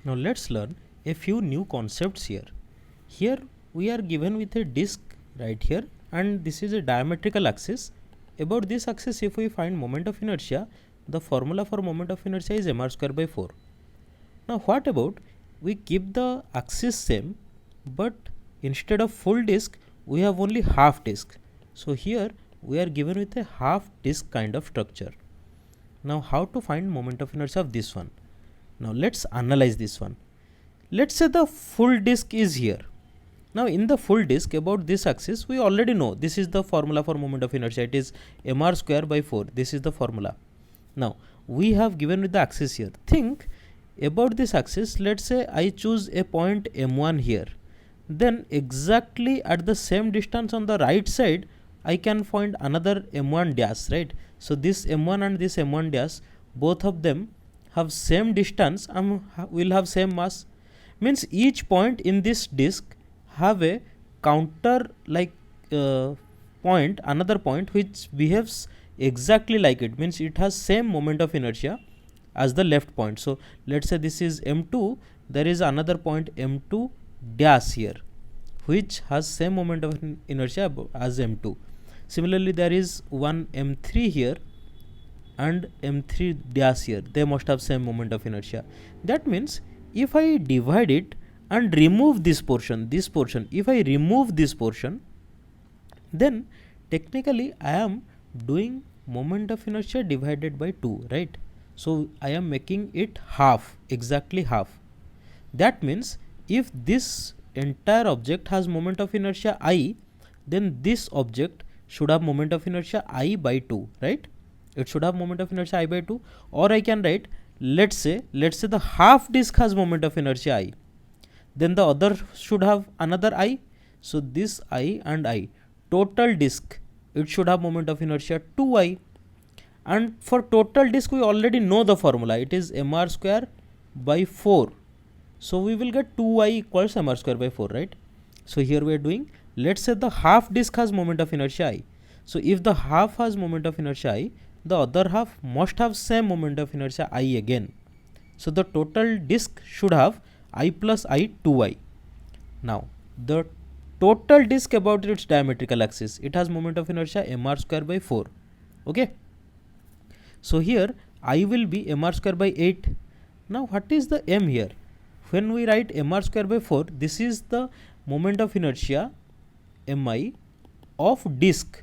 Now let's learn a few new concepts here. Here we are given with a disk right here, and this is a diametrical axis. About this axis, if we find moment of inertia, the formula for moment of inertia is mr square by 4. Now what about we keep the axis same, but instead of full disk we have only half disk. So here we are given with a half disk kind of structure. Now how to find moment of inertia of this one? Now let's analyze this one. Let's say the full disk is here. Now in the full disk, about this axis we already know this is the formula for moment of inertia. It is mr square by 4. This is the formula. Now we have given with the axis here. Think about this axis. Let's say I choose a point m1 here. Then exactly at the same distance on the right side I can find another m1 dash, right? So this m1 and this m1 dash, both of them have same distance and will have same mass. Means each point in this disk have a counter like point, another point which behaves exactly like it, means it has same moment of inertia as the left point. So let's say this is m2, there is another point m2 dash here which has same moment of inertia as m2. Similarly there is one m3 here and m3 dash here, they must have same moment of inertia. That means if I divide it and remove this portion, if I remove this portion, then technically I am doing moment of inertia divided by 2, right? So I am making it half, exactly half. That means if this entire object has moment of inertia I, then this object should have moment of inertia I by 2, right? It should have moment of inertia I by 2. Or I can write, let's say the half disk has moment of inertia I, then the other should have another I. So this I and I, total disk, it should have moment of inertia 2I. And for total disk we already know the formula, it is mr square by 4. So we will get 2I equals mr square by 4, right? So here we are doing, let's say the half disk has moment of inertia I. So if the half has moment of inertia I, the other half must have same moment of inertia I again. So the total disk should have I plus I 2I. Now the total disk about its diametrical axis, it has moment of inertia mr square by 4. Okay. So here I will be mr square by 8. Now what is the m here? When we write mr square by 4, this is the moment of inertia mi of disk,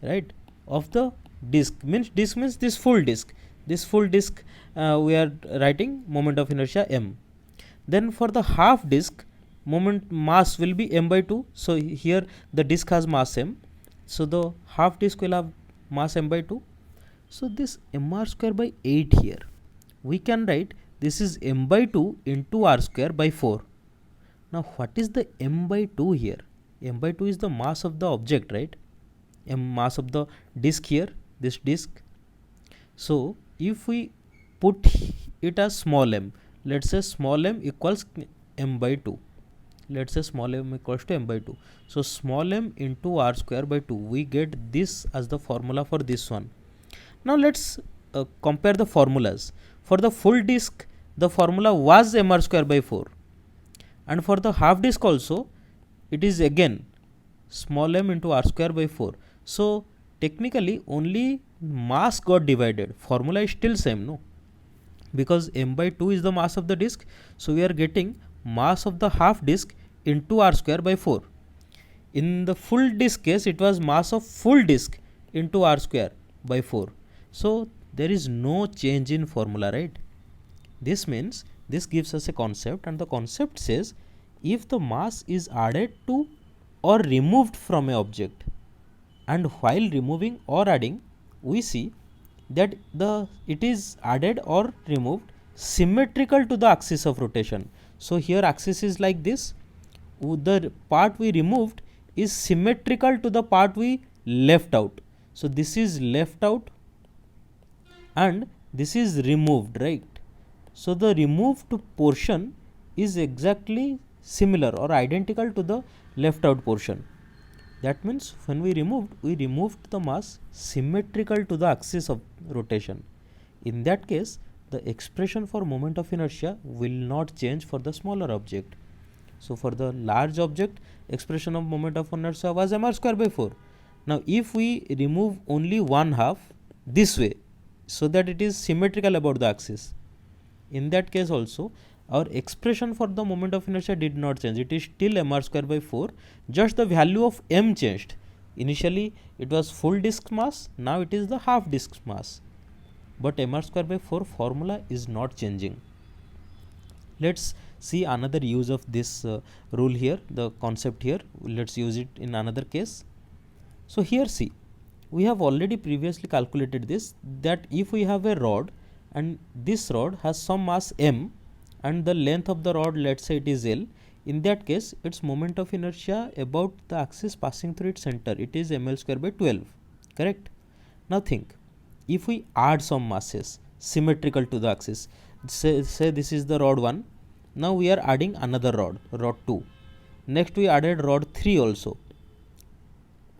right? Of the disk means this full disk. This full disk we are writing moment of inertia m. Then for the half disk, moment mass will be m by 2. So here the disk has mass m. So the half disk will have mass m by 2. So this mr square by 8 here, we can write this is m by 2 into r square by 4. Now what is the m by 2 here? M by 2 is the mass of the object, right? Mass of the disk here, this disk. So if we put it as small m, let's say small m equals m by 2. Let's say small m equals to m by 2. So small m into r square by 2, we get this as the formula for this one. Now let's compare the formulas. For the full disk, the formula was mr square by 4. And for the half disk also, it is again small m into r square by 4. So technically only mass got divided. Formula is still same, no? Because m by 2 is the mass of the disk. So we are getting mass of the half disk into r square by 4. In the full disk case, it was mass of full disk into r square by 4. So there is no change in formula, right? This means this gives us a concept, and the concept says if the mass is added to or removed from a object, and while removing or adding, we see that it is added or removed symmetrical to the axis of rotation. So here axis is like this, the part we removed is symmetrical to the part we left out. So this is left out and this is removed, right? So the removed portion is exactly similar or identical to the left out portion. That means when we removed the mass symmetrical to the axis of rotation. In that case, the expression for moment of inertia will not change for the smaller object. So for the large object, expression of moment of inertia was mr square by 4. Now if we remove only one half this way, so that it is symmetrical about the axis, in that case also our expression for the moment of inertia did not change. It is still mr square by 4, just the value of m changed. Initially it was full disk mass, now it is the half disk mass, but mr square by 4 formula is not changing. Let's see another use of this rule here, the concept here. Let's use it in another case. So here see, we have already previously calculated this, that if we have a rod and this rod has some mass m and the length of the rod, let's say it is L, in that case its moment of inertia about the axis passing through its center, it is ml square by 12, correct? Now think, if we add some masses symmetrical to the axis, say this is the rod 1, now we are adding another rod, rod 2, next we added rod 3 also,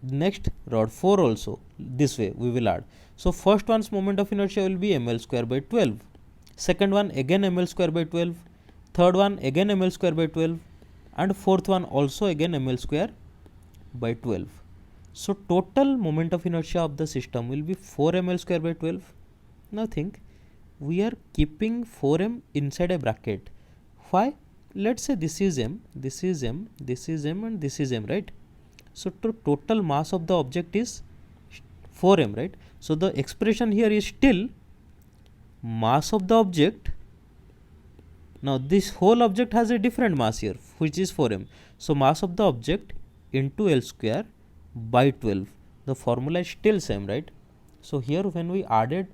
next rod 4 also, this way we will add. So first one's moment of inertia will be ml square by 12, second one again ml square by 12, third one again ml square by 12, and fourth one also again ml square by 12. So total moment of inertia of the system will be 4 ml square by 12. Now think, we are keeping 4m inside a bracket. Why? Let's say this is m, this is m, this is m, and this is m, right? So total mass of the object is 4m, right? So the expression here is still mass of the object. Now this whole object has a different mass here, which is 4m. So mass of the object into L square by 12. The formula is still same, right? So here when we added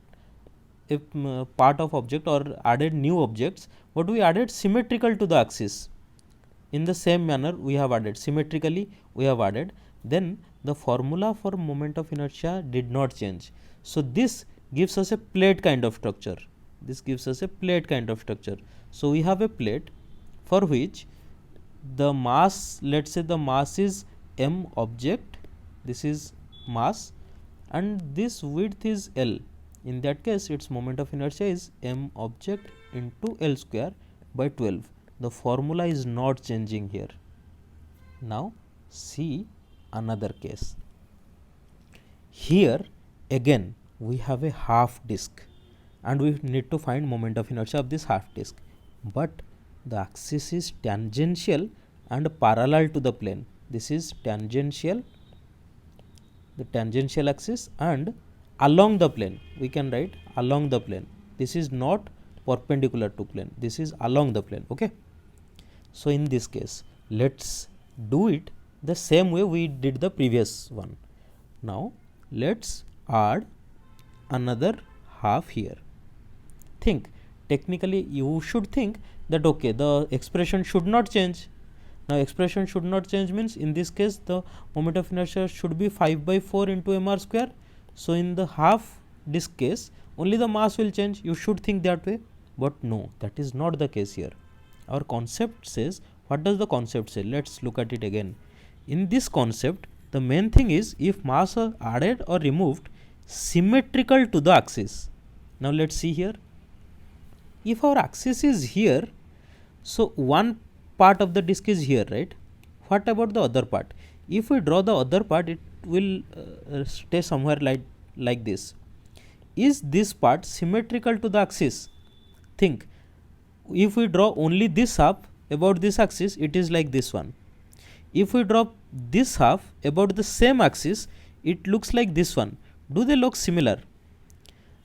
a part of object or added new objects, what we added symmetrical to the axis. In the same manner we have added symmetrically, we have added, then the formula for moment of inertia did not change. So this gives us a plate kind of structure. This gives us a plate kind of structure. So we have a plate for which the mass, let's say the mass is m object, this is mass, and this width is L. In that case its moment of inertia is m object into L square by 12. The formula is not changing here. Now see another case. Here again we have a half disk and we need to find moment of inertia of this half disk, but the axis is tangential and parallel to the plane. This is tangential, the tangential axis, and along the plane. We can write along the plane. This is not perpendicular to plane, this is along the plane, okay? So in this case let's do it the same way we did the previous one. Now let's add another half here. Think, technically you should think that okay, the expression should not change. Now expression should not change means in this case the moment of inertia should be 5 by 4 into mr square. So in the half disk case only the mass will change, you should think that way, but no, that is not the case here. Our concept says, what does the concept say? Let's look at it again. In this concept the main thing is if mass are added or removed symmetrical to the axis. Now let's see here, if our axis is here, so one part of the disk is here, right? What about the other part? If we draw the other part, it will stay somewhere like this. Is this part symmetrical to the axis? Think, if we draw only this half about this axis, it is like this one. If we draw this half about the same axis, it looks like this one. Do they look similar?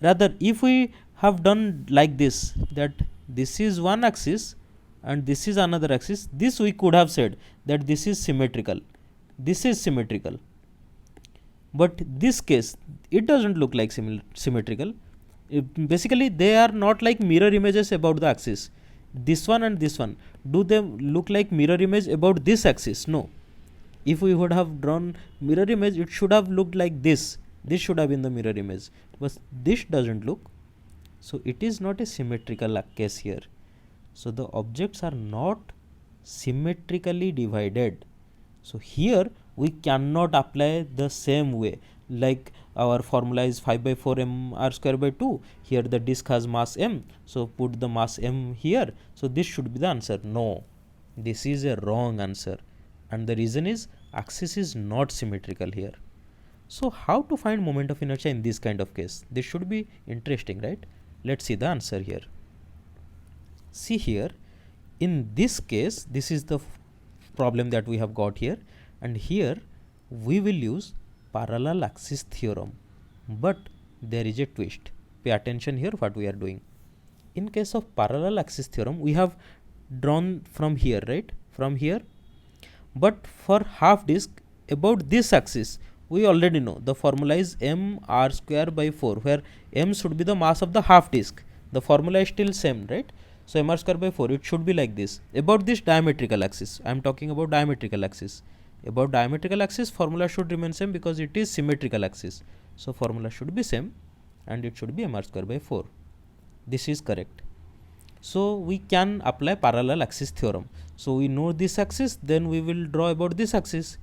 Rather, if we have done like this, that this is one axis and this is another axis, this we could have said that this is symmetrical, this is symmetrical. But this case it doesn't look like symmetrical. Basically they are not like mirror images about the axis. This one and this one, do they look like mirror image about this axis? No. If we would have drawn mirror image, it should have looked like this. This should have been the mirror image, but this doesn't look. So it is not a symmetrical case here. So the objects are not symmetrically divided. So here we cannot apply the same way. like our formula is 5 by 4 m r square by 2. Here the disk has mass m, so put the mass m here. So this should be the answer. No, this is a wrong answer, and the reason is axis is not symmetrical here. So how to find moment of inertia in this kind of case? This should be interesting, right? Let's see the answer here. See here, in this case, this is the problem that we have got here, and here we will use parallel axis theorem, but there is a twist. Pay attention here what we are doing. In case of parallel axis theorem, we have drawn from here, right? From here, but for half disk about this axis, we already know the formula is m r square by 4, where m should be the mass of the half disk. The formula is still same, right? So m r square by 4, it should be like this. About this diametrical axis, I am talking about diametrical axis. About diametrical axis, formula should remain same because it is symmetrical axis. So formula should be same, and it should be m r square by 4. This is correct. So we can apply parallel axis theorem. So we know this axis, then we will draw about this axis.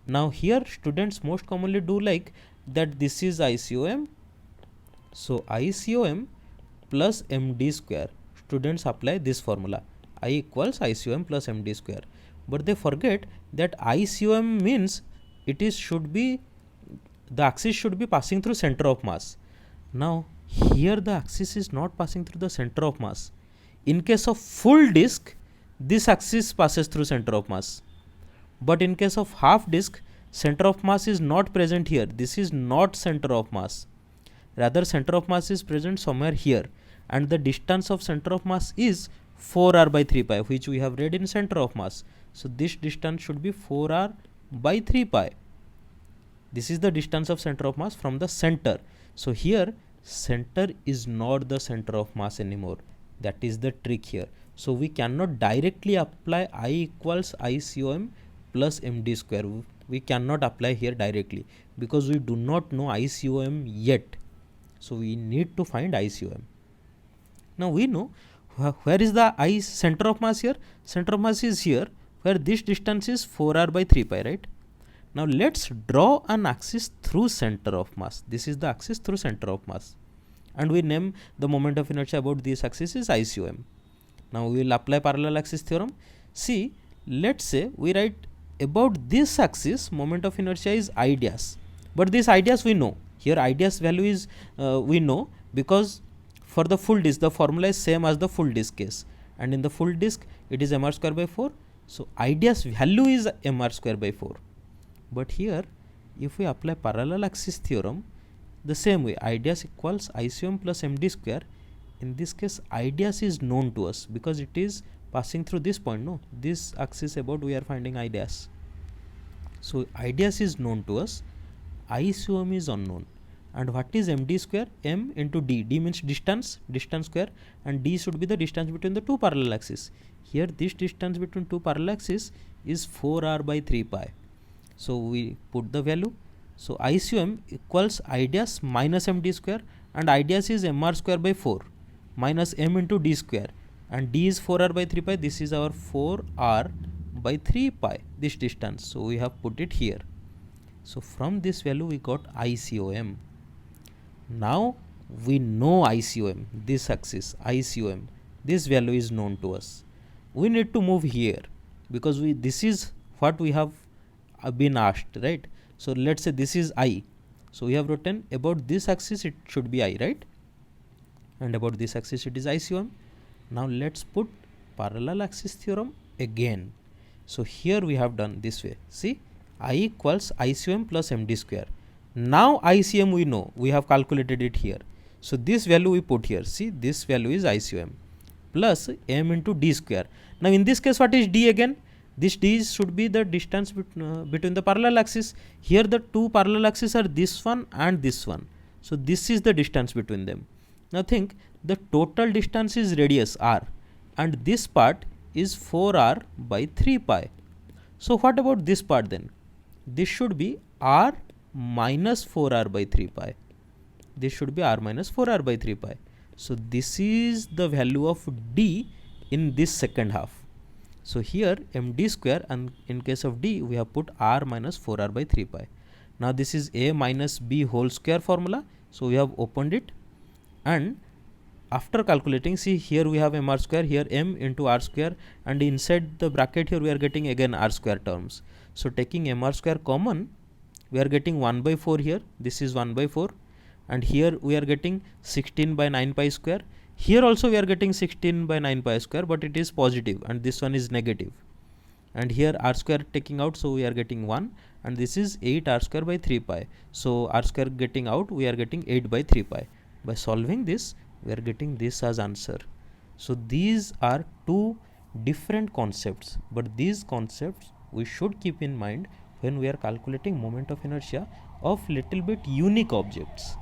Now here students most commonly do like that this is ICOM. So ICOM plus MD square. Students apply this formula. I equals ICOM plus MD square. But they forget that ICOM means it is should be the axis should be passing through center of mass. Now here the axis is not passing through the center of mass. In case of full disk, this axis passes through center of mass. But in case of half disk, center of mass is not present here. This is not center of mass. Rather, center of mass is present somewhere here, and the distance of center of mass is 4r by 3 pi, which we have read in center of mass. So this distance should be 4r by 3 pi. This is the distance of center of mass from the center. So here center is not the center of mass anymore. That is the trick here. So we cannot directly apply I equals ICOM plus MD square. We cannot apply here directly because we do not know ICOM yet. So we need to find ICOM. Now we know where is the center of mass here. Center of mass is here, where this distance is 4r by 3 pi, right? Now let's draw an axis through center of mass. This is the axis through center of mass, and we name the moment of inertia about this axis is ICOM. Now we will apply parallel axis theorem. See, let's say we write about this axis moment of inertia is I dash, but this I dash we know. Here I dash value is we know because for the full disk the formula is same as the full disk case, and in the full disk it is m r square by 4. So I dash value is m r square by 4. But here if we apply parallel axis theorem, the same way I dash equals ICOM plus MD square. In this case I dash is known to us because it is passing through this point. No, this axis about we are finding I dash. So I dash is known to us, ICOM is unknown. And what is MD square? M into D. D means distance square, and D should be the distance between the two parallel axes. Here this distance between two parallel axes is 4r by 3 pi. So we put the value. So ICOM equals I dash minus MD square, and I dash is mr square by 4 minus m into D square, and D is 4r by 3 pi. This is our 4r by 3 pi, this distance. So we have put it here. So from this value we got ICOM. Now we know ICOM, this axis ICOM, this value is known to us. We need to move here because this is what we have been asked, right? So let's say this is I. So we have written about this axis it should be I, right? And about this axis it is ICOM. Now let's put parallel axis theorem again. So here we have done this way. See, I equals ICOM plus MD square. Now ICM we know, we have calculated it here. So this value we put here. See, this value is ICOM plus m into D square. Now in this case what is D again? This D should be the distance between the parallel axis. Here the two parallel axes are this one and this one. So this is the distance between them. Now think, the total distance is radius r, and this part is 4r by 3 pi. So what about this part then? This should be r minus 4r by 3 pi. This should be r minus 4r by 3 pi. So this is the value of D in this second half. So here md square, and in case of D we have put r minus 4r by 3 pi. Now this is a minus b whole square formula, so we have opened it, and after calculating, see here we have m r square, here m into r square, and inside the bracket here we are getting again r square terms. So taking m r square common, we are getting 1 by 4 here, this is 1 by 4, and here we are getting 16 by 9 pi square. Here also we are getting 16 by 9 pi square, but it is positive and this one is negative. And here r square taking out, so we are getting 1, and this is 8 r square by 3 pi. So r square getting out, we are getting 8 by 3 pi. By solving this, we are getting this as answer. So these are two different concepts, but these concepts we should keep in mind when we are calculating moment of inertia of little bit unique objects.